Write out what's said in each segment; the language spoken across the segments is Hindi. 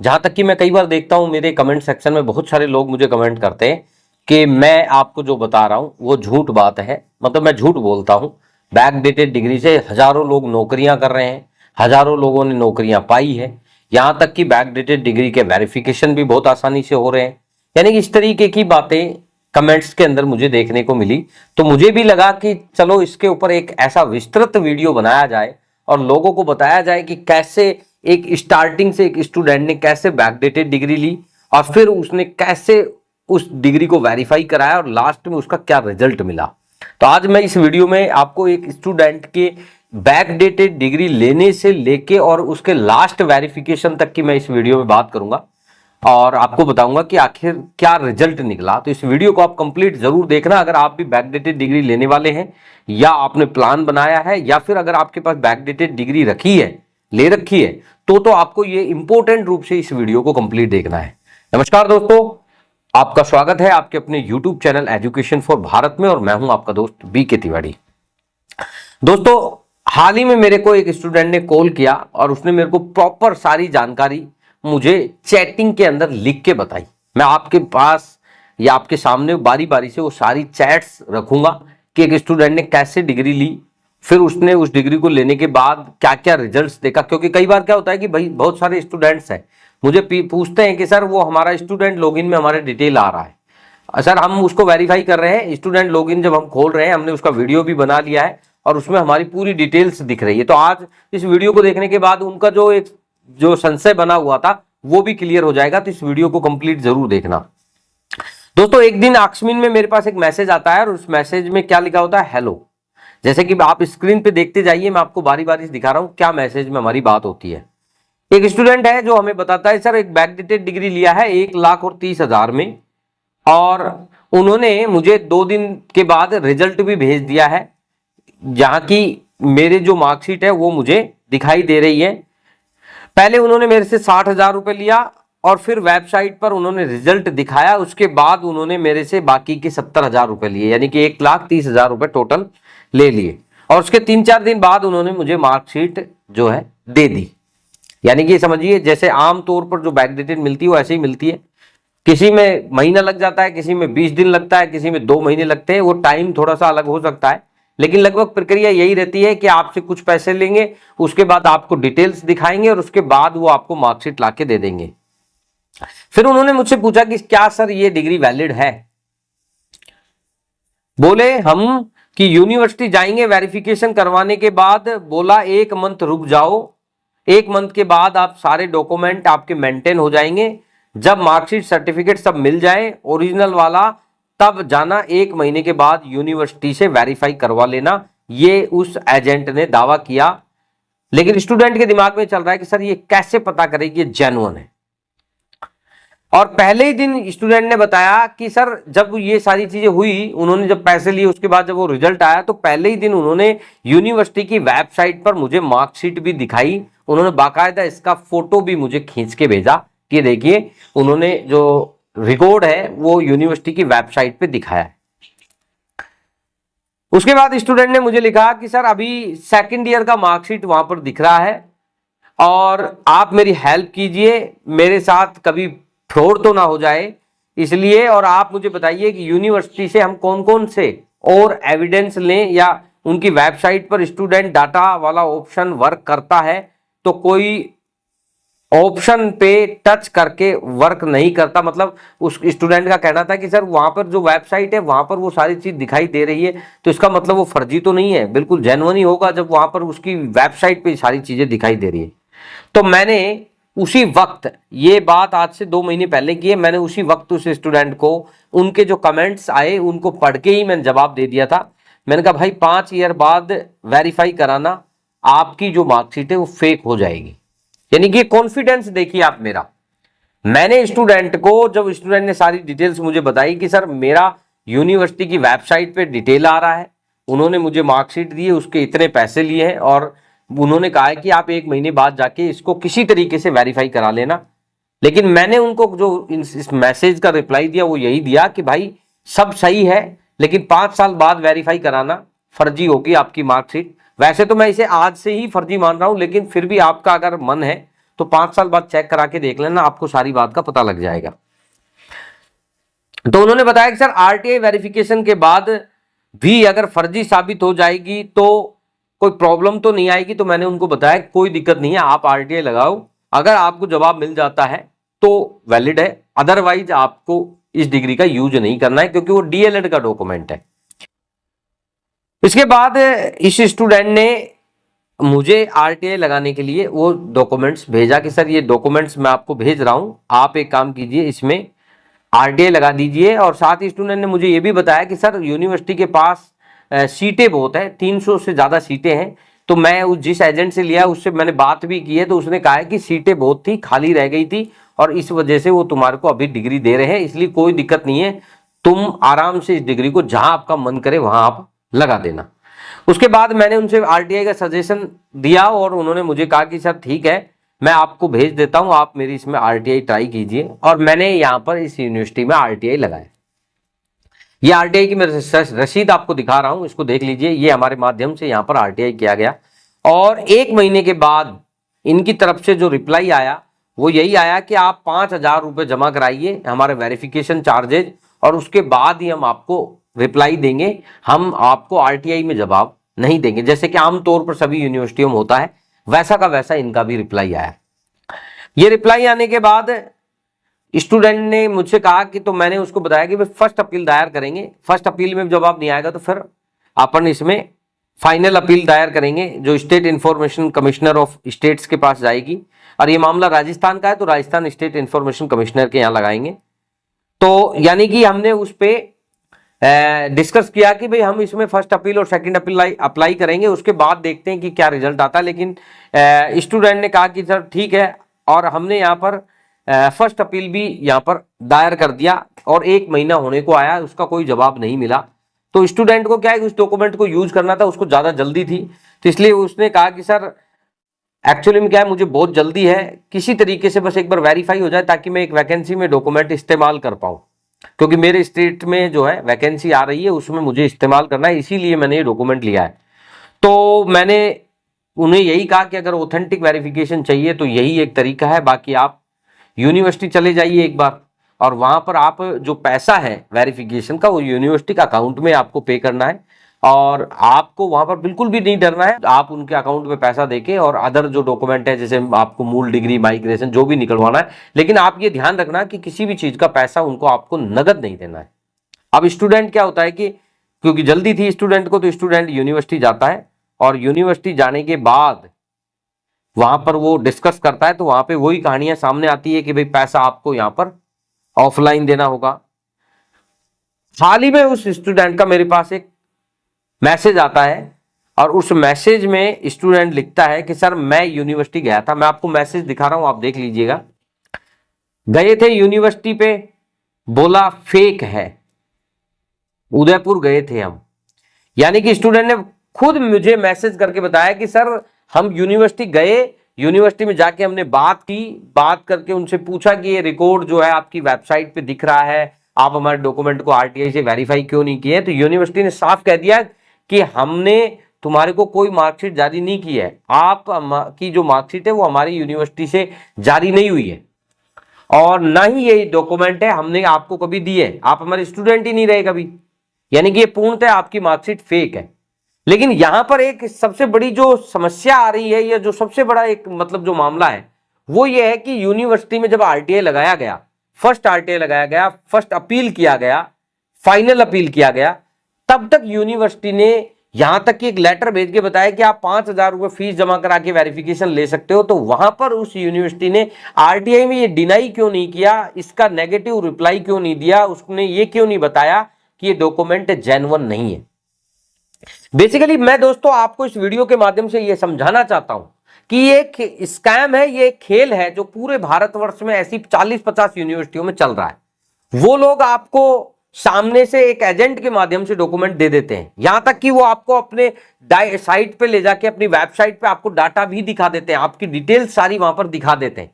जहां तक कि मैं कई बार देखता हूं मेरे कमेंट सेक्शन में बहुत सारे लोग मुझे कमेंट करते हैं कि मैं आपको जो बता रहा हूं वो झूठ बात है, मतलब मैं झूठ बोलता हूं। बैकडेटेड डिग्री से हजारों लोग नौकरियां कर रहे हैं, हजारों लोगों ने नौकरियां पाई है। यहां तक कि बैकडेटेड डिग्री के वेरिफिकेशन भी बहुत आसानी से हो रहे हैं। यानी कि इस तरीके की बातें कमेंट्स के अंदर मुझे देखने को मिली, तो मुझे भी लगा कि चलो इसके ऊपर एक ऐसा विस्तृत वीडियो बनाया जाए और लोगों को बताया जाए कि कैसे एक स्टार्टिंग से एक स्टूडेंट ने कैसे बैकडेटेड डिग्री ली और फिर उसने कैसे उस डिग्री को वेरीफाई कराया और लास्ट में उसका क्या रिजल्ट मिला। तो आज मैं इस वीडियो में आपको एक स्टूडेंट के बैकडेटेड डिग्री लेने से लेके और उसके लास्ट वेरिफिकेशन तक की मैं इस वीडियो में बात करूंगा और आपको बताऊंगा कि आखिर क्या रिजल्ट निकला। तो इस वीडियो को आप कंप्लीट जरूर देखना अगर आप भी बैकडेटेड डिग्री लेने वाले हैं या आपने प्लान बनाया है या फिर अगर आपके पास बैकडेटेड डिग्री रखी है, ले रखी है, तो आपको ये इंपॉर्टेंट रूप से इस वीडियो को कंप्लीट देखना है। नमस्कार दोस्तों, आपका स्वागत है आपके अपने YouTube channel education for Bharat में और मैं हूं आपका दोस्त बीके तिवारी। दोस्तों, हाल ही में मेरे को एक स्टूडेंट ने कॉल किया और उसने मेरे को प्रॉपर सारी जानकारी मुझे चैटिंग के अंदर लिख के बताई। मैं आपके पास या आपके सामने बारी बारी से वो सारी चैट्स रखूंगा कि एक स्टूडेंट ने कैसे डिग्री ली, फिर उसने उस डिग्री को लेने के बाद क्या क्या रिजल्ट्स देखा। क्योंकि कई बार क्या होता है कि भाई बहुत सारे स्टूडेंट्स हैं मुझे पूछते हैं कि सर वो हमारा स्टूडेंट लॉगिन में हमारे डिटेल आ रहा है, सर हम उसको वेरीफाई कर रहे हैं, स्टूडेंट लॉगिन जब हम खोल रहे हैं हमने उसका वीडियो भी बना लिया है और उसमें हमारी पूरी डिटेल्स दिख रही है। तो आज इस वीडियो को देखने के बाद उनका जो संशय बना हुआ था वो भी क्लियर हो जाएगा। तो इस वीडियो को कंप्लीट जरूर देखना। दोस्तों, एक दिन आक्समिन में मेरे पास एक मैसेज आता है और उस मैसेज में क्या लिखा होता है, हेलो। जैसे कि आप स्क्रीन पे देखते जाइए, मैं आपको बारी बारी से दिखा रहा हूं क्या मैसेज में हमारी बात होती है। एक स्टूडेंट है जो हमें बताता है सर एक बैकडेटेड डिग्री लिया है 1,30,000 में और उन्होंने मुझे 2 दिन के बाद रिजल्ट भी भेज दिया है, जहां की मेरे जो मार्कशीट है वो मुझे दिखाई दे रही है। पहले उन्होंने मेरे से 60,000 रुपए लिया और फिर वेबसाइट पर उन्होंने रिजल्ट दिखाया, उसके बाद उन्होंने मेरे से बाकी के 70,000 रुपए लिए, यानी कि 1,30,000 रुपए टोटल ले लिए। और उसके 3-4 दिन बाद उन्होंने मुझे मार्कशीट जो है दे दी। यानी कि समझिए जैसे आमतौर पर जो बैकडेटेड मिलती है वो ऐसे ही मिलती है। किसी में महीना लग जाता है, किसी में 20 दिन लगता है, किसी में 2 महीने लगते हैं, वो टाइम थोड़ा सा अलग हो सकता है, लेकिन लगभग प्रक्रिया यही रहती है कि आपसे कुछ पैसे लेंगे, उसके बाद आपको डिटेल्स दिखाएंगे और उसके बाद वो आपको मार्कशीट लाके दे देंगे। फिर उन्होंने मुझसे पूछा कि क्या सर ये डिग्री वैलिड है। बोले हम कि यूनिवर्सिटी जाएंगे वेरिफिकेशन करवाने के बाद, बोला 1 मंथ रुक जाओ, 1 मंथ के बाद आप सारे डॉक्यूमेंट आपके मेंटेन हो जाएंगे, जब मार्कशीट सर्टिफिकेट सब मिल जाए ओरिजिनल वाला तब जाना, 1 महीने के बाद यूनिवर्सिटी से वेरीफाई करवा लेना। ये उस एजेंट ने दावा किया। लेकिन स्टूडेंट के दिमाग में चल रहा है कि सर ये कैसे पता करें कि ये जेन्युइन है। और पहले ही दिन स्टूडेंट ने बताया कि सर जब ये सारी चीजें हुई, उन्होंने जब पैसे लिए उसके बाद जब वो रिजल्ट आया तो पहले ही दिन उन्होंने यूनिवर्सिटी की वेबसाइट पर मुझे मार्कशीट भी दिखाई। उन्होंने बाकायदा इसका फोटो भी मुझे खींच के भेजा कि देखिए उन्होंने जो रिकॉर्ड है वो यूनिवर्सिटी की वेबसाइट पे दिखाया है। उसके बाद स्टूडेंट ने मुझे लिखा कि सर अभी 2nd ईयर का मार्कशीट वहां पर दिख रहा है और आप मेरी हेल्प कीजिए, मेरे साथ कभी फ्रॉड तो ना हो जाए इसलिए, और आप मुझे बताइए कि यूनिवर्सिटी से हम कौन कौन से और एविडेंस लें, या उनकी वेबसाइट पर स्टूडेंट डाटा वाला ऑप्शन वर्क करता है तो कोई ऑप्शन पे टच करके वर्क नहीं करता। मतलब उस स्टूडेंट का कहना था कि सर वहां पर जो वेबसाइट है वहां पर वो सारी चीज दिखाई दे रही है तो इसका मतलब वो फर्जी तो नहीं है, बिल्कुल जेन्युइन ही होगा जब वहां पर उसकी वेबसाइट पे सारी चीजें दिखाई दे रही है। तो मैंने उसी वक्त, ये बात आज से 2 महीने पहले की है, मैंने उसी वक्त उस स्टूडेंट को उनके जो कमेंट्स आए उनको पढ़ के ही मैंने जवाब दे दिया था। मैंने कहा भाई 5 ईयर बाद वेरीफाई कराना, आपकी जो मार्कशीट है वो फेक हो जाएगी। यानी कि कॉन्फिडेंस देखिए आप मेरा। मैंने स्टूडेंट को, जब स्टूडेंट ने सारी डिटेल्स मुझे बताई कि सर मेरा यूनिवर्सिटी की वेबसाइट पे डिटेल आ रहा है, उन्होंने मुझे मार्कशीट दी है, उसके इतने पैसे लिए हैं और उन्होंने कहा है कि आप 1 महीने बाद जाके इसको किसी तरीके से वेरीफाई करा लेना। लेकिन मैंने उनको जो इस मैसेज का रिप्लाई दिया वो यही दिया कि भाई सब सही है लेकिन 5 साल बाद वेरीफाई कराना, फर्जी होगी आपकी मार्कशीट। वैसे तो मैं इसे आज से ही फर्जी मान रहा हूं, लेकिन फिर भी आपका अगर मन है तो 5 साल बाद चेक करा के देख लेना, आपको सारी बात का पता लग जाएगा। तो उन्होंने बताया कि सर आरटीआई वेरिफिकेशन के बाद भी अगर फर्जी साबित हो जाएगी तो कोई प्रॉब्लम तो नहीं आएगी। तो मैंने उनको बताया कोई दिक्कत नहीं है, आप आरटीआई लगाओ, अगर आपको जवाब मिल जाता है तो वैलिड है, अदरवाइज आपको इस डिग्री का यूज नहीं करना है क्योंकि वो डीएलएड का डॉक्यूमेंट है। इसके बाद इस स्टूडेंट ने मुझे आरटीआई लगाने के लिए वो डॉक्यूमेंट्स भेजा कि सर ये डॉक्यूमेंट्स मैं आपको भेज रहा हूं, आप एक काम कीजिए इसमें आरटीआई लगा दीजिए। और साथ ही स्टूडेंट ने मुझे ये भी बताया कि सर यूनिवर्सिटी के पास सीटें बहुत है, 300 से ज़्यादा सीटें हैं। तो मैं उस जिस एजेंट से लिया उससे मैंने बात भी की है, तो उसने कहा है कि सीटें बहुत थी, खाली रह गई थी और इस वजह से वो तुम्हारे को अभी डिग्री दे रहे हैं, इसलिए कोई दिक्कत नहीं है, तुम आराम से इस डिग्री को जहां आपका मन करे वहां आप लगा देना। उसके बाद मैंने उनसे आरटीआई का सजेशन दिया और उन्होंने मुझे कहा कि सर ठीक है, मैं आपको भेज देता हूं, आप मेरी इसमें आरटीआई ट्राई कीजिए। और मैंने यहां पर इस यूनिवर्सिटी में आरटीआई लगाया। ये आरटीआई की मैं रसीद आपको दिखा रहा हूं, इसको देख लीजिए। ये हमारे माध्यम से यहां पर आरटीआई किया गया और 1 महीने के बाद इनकी तरफ से जो रिप्लाई आया वो यही आया कि आप 5,000 रुपये जमा कराइए हमारे वेरिफिकेशन चार्जेज, और उसके बाद ही हम आपको रिप्लाई देंगे, हम आपको आरटीआई में जवाब नहीं देंगे। जैसे कि आमतौर पर सभी यूनिवर्सिटियों में होता है, वैसा का वैसा इनका भी रिप्लाई आया। ये रिप्लाई आने के बाद स्टूडेंट ने मुझसे कहा कि, तो मैंने उसको बताया कि भाई फर्स्ट अपील दायर करेंगे, फर्स्ट अपील में जवाब नहीं आएगा तो फिर अपन इसमें फाइनल अपील दायर करेंगे जो state information commissioner of states के पास जाएगी। और ये मामला राजस्थान का है तो राजस्थान स्टेट इंफॉर्मेशन कमिश्नर के यहाँ लगाएंगे। तो यानी कि हमने उस पर डिस्कस किया कि भाई हम इसमें फर्स्ट अपील और सेकंड अपील अप्लाई करेंगे, उसके बाद देखते हैं कि क्या रिजल्ट आता है। लेकिन स्टूडेंट ने कहा कि सर ठीक है, और हमने यहाँ पर फर्स्ट अपील भी यहाँ पर दायर कर दिया और 1 महीना होने को आया, उसका कोई जवाब नहीं मिला। तो स्टूडेंट को क्या है, उस डॉक्यूमेंट को यूज करना था, उसको ज़्यादा जल्दी थी, तो इसलिए उसने कहा कि सर एक्चुअली में क्या है, मुझे बहुत जल्दी है, किसी तरीके से बस एक बार वेरीफाई हो जाए ताकि मैं एक वैकेंसी में डॉक्यूमेंट इस्तेमाल कर पाऊँ, क्योंकि मेरे स्टेट में जो है वैकेंसी आ रही है उसमें मुझे इस्तेमाल करना है, इसीलिए मैंने ये डॉक्यूमेंट लिया है। तो मैंने उन्हें यही कहा कि अगर ऑथेंटिक वेरिफिकेशन चाहिए तो यही एक तरीका है, बाकी आप यूनिवर्सिटी चले जाइए एक बार और वहां पर आप जो पैसा है वेरिफिकेशन का वो यूनिवर्सिटी का अकाउंट में आपको पे करना है और आपको वहां पर बिल्कुल भी नहीं डरना है। आप उनके अकाउंट में पैसा देके और अदर जो डॉक्यूमेंट है जैसे आपको मूल डिग्री, माइग्रेशन, जो भी निकलवाना है, लेकिन आप ये ध्यान रखना कि किसी भी चीज का पैसा उनको आपको नगद नहीं देना है। अब स्टूडेंट क्या होता है कि क्योंकि जल्दी थी स्टूडेंट को, तो स्टूडेंट यूनिवर्सिटी जाता है और यूनिवर्सिटी जाने के बाद वहां पर वो डिस्कस करता है, तो वहां पे वही कहानियां सामने आती है कि भाई पैसा आपको यहां पर ऑफलाइन देना होगा। हाल ही में उस स्टूडेंट का मेरे पास एक मैसेज आता है और उस मैसेज में स्टूडेंट लिखता है कि सर मैं यूनिवर्सिटी गया था, मैं आपको मैसेज दिखा रहा हूं, आप देख लीजिएगा। गए थे यूनिवर्सिटी पे, बोला फेक है, उदयपुर गए थे हम। यानी कि स्टूडेंट ने खुद मुझे मैसेज करके बताया कि सर हम यूनिवर्सिटी गए, यूनिवर्सिटी में जाके हमने बात की, बात करके उनसे पूछा कि ये रिकॉर्ड जो है आपकी वेबसाइट पे दिख रहा है, आप हमारे डॉक्यूमेंट को आरटीआई से वेरीफाई क्यों नहीं किए? तो यूनिवर्सिटी ने साफ कह दिया कि हमने तुम्हारे को कोई मार्कशीट जारी नहीं की है, आप की जो मार्कशीट है वो हमारी यूनिवर्सिटी से जारी नहीं हुई है और ना ही ये डॉक्यूमेंट है हमने आपको कभी दी है, आप हमारे स्टूडेंट ही नहीं रहे कभी। यानी कि ये पूर्णतः आपकी मार्कशीट फेक है। लेकिन यहां पर एक सबसे बड़ी जो समस्या आ रही है या जो सबसे बड़ा एक मतलब जो मामला है वो ये है कि यूनिवर्सिटी में जब आरटीआई लगाया गया, फर्स्ट आरटीआई लगाया गया, फर्स्ट अपील किया गया, फाइनल अपील किया गया, तब तक यूनिवर्सिटी ने यहां तक कि एक लेटर भेज के बताया कि आप 5,000 रुपए फीस जमा करा के वेरिफिकेशन ले सकते हो। तो वहां पर उस यूनिवर्सिटी ने आरटीआई में ये डिनाई क्यों नहीं किया, इसका नेगेटिव रिप्लाई क्यों नहीं दिया, उसने ये क्यों नहीं बताया कि ये डॉक्यूमेंट जेन्युइन नहीं है। बेसिकली मैं दोस्तों आपको इस वीडियो के माध्यम से यह समझाना चाहता हूं कि ये स्कैम है, ये खेल है जो पूरे भारतवर्ष में ऐसी 40-50 यूनिवर्सिटियों में चल रहा है। वो लोग आपको सामने से एक एजेंट के माध्यम से डॉक्यूमेंट दे देते हैं, यहां तक कि वो आपको अपने साइट पे ले जाके अपनी वेबसाइट पे आपको डाटा भी दिखा देते हैं, आपकी डिटेल्स सारी वहां पर दिखा देते हैं।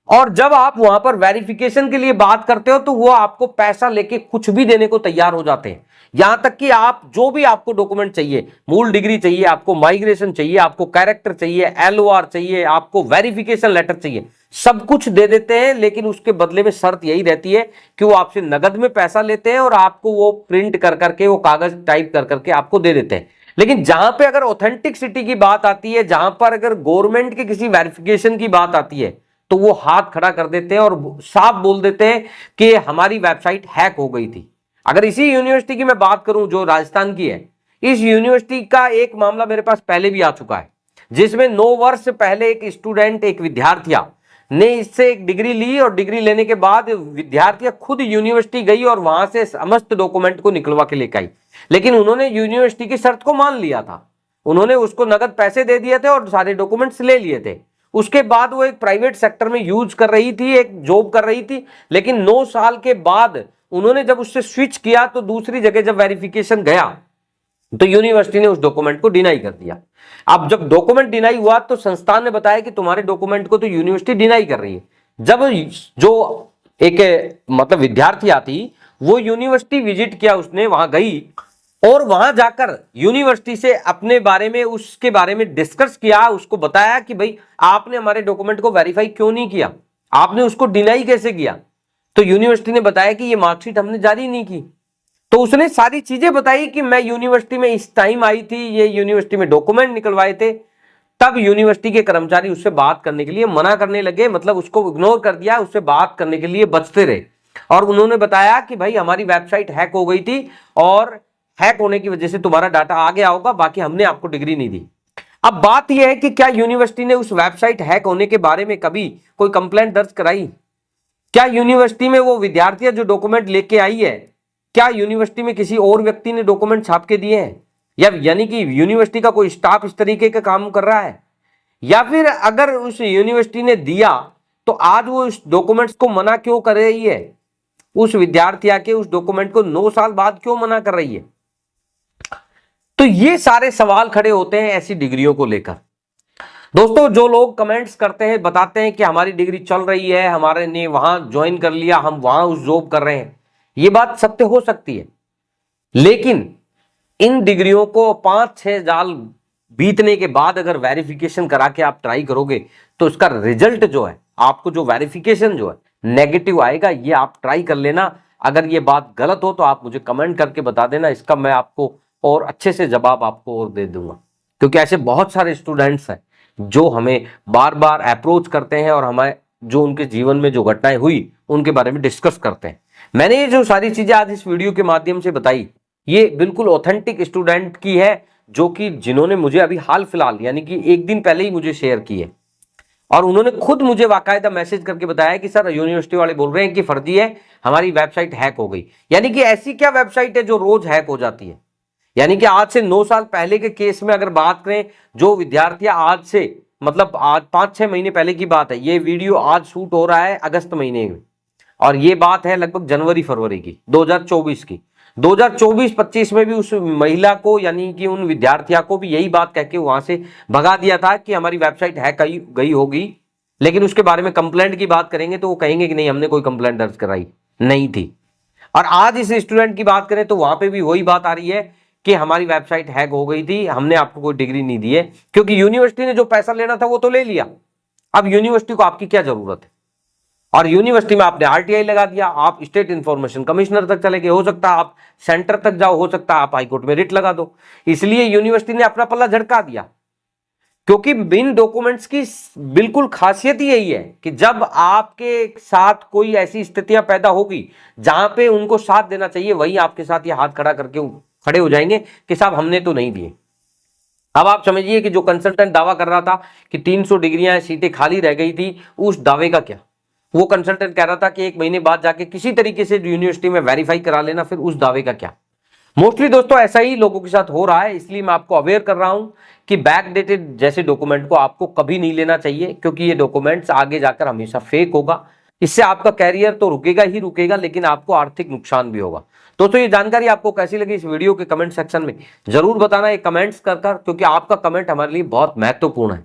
और जब आप वहां पर वेरिफिकेशन के लिए बात करते हो तो वो आपको पैसा लेके कुछ भी देने को तैयार हो जाते हैं। यहां तक कि आप जो भी आपको डॉक्यूमेंट चाहिए, मूल डिग्री चाहिए, आपको माइग्रेशन चाहिए, आपको कैरेक्टर चाहिए, एलओआर चाहिए, आपको वेरिफिकेशन लेटर चाहिए, सब कुछ दे देते हैं। लेकिन उसके बदले में शर्त यही रहती है कि वो आपसे नगद में पैसा लेते हैं और आपको वो प्रिंट कर करके, वो कागज टाइप कर करके आपको दे देते हैं। लेकिन जहां पे अगर ऑथेंटिसिटी की बात आती है, जहां पर अगर गवर्नमेंट के किसी वेरिफिकेशन की बात आती है, तो वो हाथ खड़ा कर देते हैं और साफ बोल देते हैं कि हमारी वेबसाइट हैक हो गई थी। अगर इसी यूनिवर्सिटी की मैं बात करूं जो राजस्थान की है, इस यूनिवर्सिटी का एक मामला मेरे पास पहले भी आ चुका है, जिसमें 9 वर्ष पहले एक स्टूडेंट, एक विद्यार्थिया ने इससे एक डिग्री ली और डिग्री लेने के बाद विद्यार्थियां खुद यूनिवर्सिटी गई और वहां से समस्त डॉक्यूमेंट को निकलवा के लेकर आई। लेकिन उन्होंने यूनिवर्सिटी की शर्त को मान लिया था, उन्होंने उसको नगद पैसे दे दिए थे और सारे डॉक्यूमेंट्स ले लिए थे। उसके बाद वो एक प्राइवेट सेक्टर में यूज कर रही थी, एक जॉब कर रही थी। लेकिन 9 साल के बाद उन्होंने जब उससे स्विच किया तो दूसरी जगह जब वेरिफिकेशन गया तो यूनिवर्सिटी ने उस डॉक्यूमेंट को डिनाई कर दिया। अब जब डॉक्यूमेंट डिनाई हुआ तो संस्थान ने बताया कि तुम्हारे डॉक्यूमेंट को तो यूनिवर्सिटी डिनाई कर रही है। जब जो एक मतलब विद्यार्थी आती, वो यूनिवर्सिटी विजिट किया, उसने वहां गई और वहां जाकर यूनिवर्सिटी से अपने बारे में, उसके बारे में डिस्कस किया, उसको बताया कि भाई आपने हमारे डॉक्यूमेंट को वेरीफाई क्यों नहीं किया, आपने उसको डिनाई कैसे किया। तो यूनिवर्सिटी ने बताया कि ये मार्कशीट हमने जारी नहीं की। तो उसने सारी चीजें बताई कि मैं यूनिवर्सिटी में इस टाइम आई थी, ये यूनिवर्सिटी में डॉक्यूमेंट निकलवाए थे। तब यूनिवर्सिटी के कर्मचारी उससे बात करने के लिए मना करने लगे, मतलब उसको इग्नोर कर दिया, उससे बात करने के लिए बचते रहे। और उन्होंने बताया कि भाई हमारी वेबसाइट हैक हो गई थी और हैक होने की वजह से तुम्हारा डाटा आ गया होगा, बाकी हमने आपको डिग्री नहीं दी। अब बात यह है कि क्या यूनिवर्सिटी ने उस वेबसाइट हैक होने के बारे में कभी कोई कंप्लेंट दर्ज कराई? क्या यूनिवर्सिटी में वो विद्यार्थी जो डॉक्यूमेंट लेके आई है, क्या यूनिवर्सिटी में किसी और व्यक्ति ने डॉक्यूमेंट छाप के दिए हैं? या यानी कि यूनिवर्सिटी का कोई स्टाफ इस तरीके का काम कर रहा है? या फिर अगर उस यूनिवर्सिटी ने दिया तो आज वो उस डॉक्यूमेंट्स को मना क्यों कर रही है? उस विद्यार्थी के उस डॉक्यूमेंट को 9 साल बाद क्यों मना कर रही है? तो ये सारे सवाल खड़े होते हैं ऐसी डिग्रियों को लेकर। दोस्तों, जो लोग कमेंट्स करते हैं, बताते हैं कि हमारी डिग्री चल रही है, हमारे ने वहां ज्वाइन कर लिया, हम वहां उस जॉब कर रहे हैं, ये बात सत्य हो सकती है। लेकिन इन डिग्रियों को 5-6 साल बीतने के बाद अगर वेरिफिकेशन करा के आप ट्राई करोगे तो उसका रिजल्ट जो है, आपको जो वेरिफिकेशन जो है नेगेटिव आएगा। ये आप ट्राई कर लेना। अगर ये बात गलत हो तो आप मुझे कमेंट करके बता देना, इसका मैं आपको और अच्छे से जवाब आपको और दे दूंगा। क्योंकि ऐसे बहुत सारे स्टूडेंट्स हैं जो हमें बार बार अप्रोच करते हैं और हमारे जो उनके जीवन में जो घटनाएं हुई उनके बारे में डिस्कस करते हैं। मैंने ये जो सारी चीजें आज इस वीडियो के माध्यम से बताई, ये बिल्कुल ऑथेंटिक स्टूडेंट की है, जो कि जिन्होंने मुझे अभी हाल फिलहाल यानी कि एक दिन पहले ही मुझे शेयर की है। और उन्होंने खुद मुझे बाकायदा मैसेज करके बताया कि सर यूनिवर्सिटी वाले बोल रहे हैं कि फर्जी है, हमारी वेबसाइट हैक हो गई। यानी कि ऐसी क्या वेबसाइट है जो रोज हैक हो जाती है? यानी कि आज से 9 साल पहले के केस में अगर बात करें, जो विद्यार्थी आज से मतलब आज 5-6 महीने पहले की बात है, ये वीडियो आज शूट हो रहा है अगस्त महीने में और ये बात है लगभग जनवरी फरवरी की 2024 की। 2024-25 में भी उस महिला को यानी कि उन विद्यार्थियों को भी यही बात कह के वहां से भगा दिया था कि हमारी वेबसाइट हैक गई होगी। लेकिन उसके बारे में कंप्लेंट की बात करेंगे तो वो कहेंगे कि नहीं, हमने कोई कंप्लेंट दर्ज कराई नहीं थी। और आज इस स्टूडेंट की बात करें तो वहां पे भी वही बात आ रही है कि हमारी वेबसाइट हैक हो गई थी, हमने आपको कोई डिग्री नहीं दी है। क्योंकि यूनिवर्सिटी ने जो पैसा लेना था वो तो ले लिया। अब यूनिवर्सिटी को आपकी क्या जरूरत है? और यूनिवर्सिटी में आपने आरटीआई लगा दिया, आप स्टेट इंफॉर्मेशन कमिश्नर तक चले गए, हो सकता है आप सेंटर तक जाओ, हो सकता है आप हाईकोर्ट में रिट लगा दो। इसलिए यूनिवर्सिटी ने अपना पल्ला झटका दिया। क्योंकि बिन डॉक्यूमेंट्स की बिल्कुल खासियत ही यही है कि जब आपके साथ कोई ऐसी स्थितियां पैदा होगी जहां पे उनको साथ देना चाहिए, वही आपके साथ ये हाथ खड़ा करके खड़े हो जाएंगे कि साहब हमने तो नहीं दिए। अब आप समझिए कि जो कंसल्टेंट दावा कर रहा था कि 300 डिग्रियां सीटें खाली रह गई थी, उस दावे का क्या? वो कंसल्टेंट कह रहा था कि 1 महीने बाद जाके किसी तरीके से यूनिवर्सिटी में वेरीफाई करा लेना, फिर उस दावे का क्या? मोस्टली दोस्तों ऐसा ही लोगों के साथ हो रहा है। इसलिए मैं आपको अवेयर कर रहा हूं कि बैकडेटेड जैसे डॉक्यूमेंट को आपको कभी नहीं लेना चाहिए, क्योंकि ये डॉक्यूमेंट्स आगे जाकर हमेशा फेक होगा। इससे आपका कैरियर तो रुकेगा ही रुकेगा, लेकिन आपको आर्थिक नुकसान भी होगा। दोस्तों, ये जानकारी आपको कैसी लगी इस वीडियो के कमेंट सेक्शन में जरूर बताना, ये कमेंट्स कर, क्योंकि आपका कमेंट हमारे लिए बहुत महत्वपूर्ण है।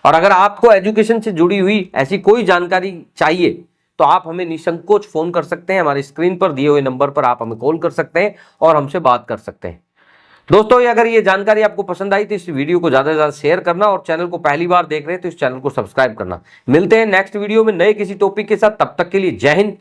और अगर आपको एजुकेशन से जुड़ी हुई ऐसी कोई जानकारी चाहिए तो आप हमें निसंकोच फोन कर सकते हैं। हमारी स्क्रीन पर दिए हुए नंबर पर आप हमें कॉल कर सकते हैं और हमसे बात कर सकते हैं। दोस्तों, अगर ये जानकारी आपको पसंद आई तो इस वीडियो को ज्यादा से ज्यादा शेयर करना और चैनल को पहली बार देख रहे हैं तो इस चैनल को सब्सक्राइब करना। मिलते हैं नेक्स्ट वीडियो में नए किसी टॉपिक के साथ। तब तक के लिए जय हिंद,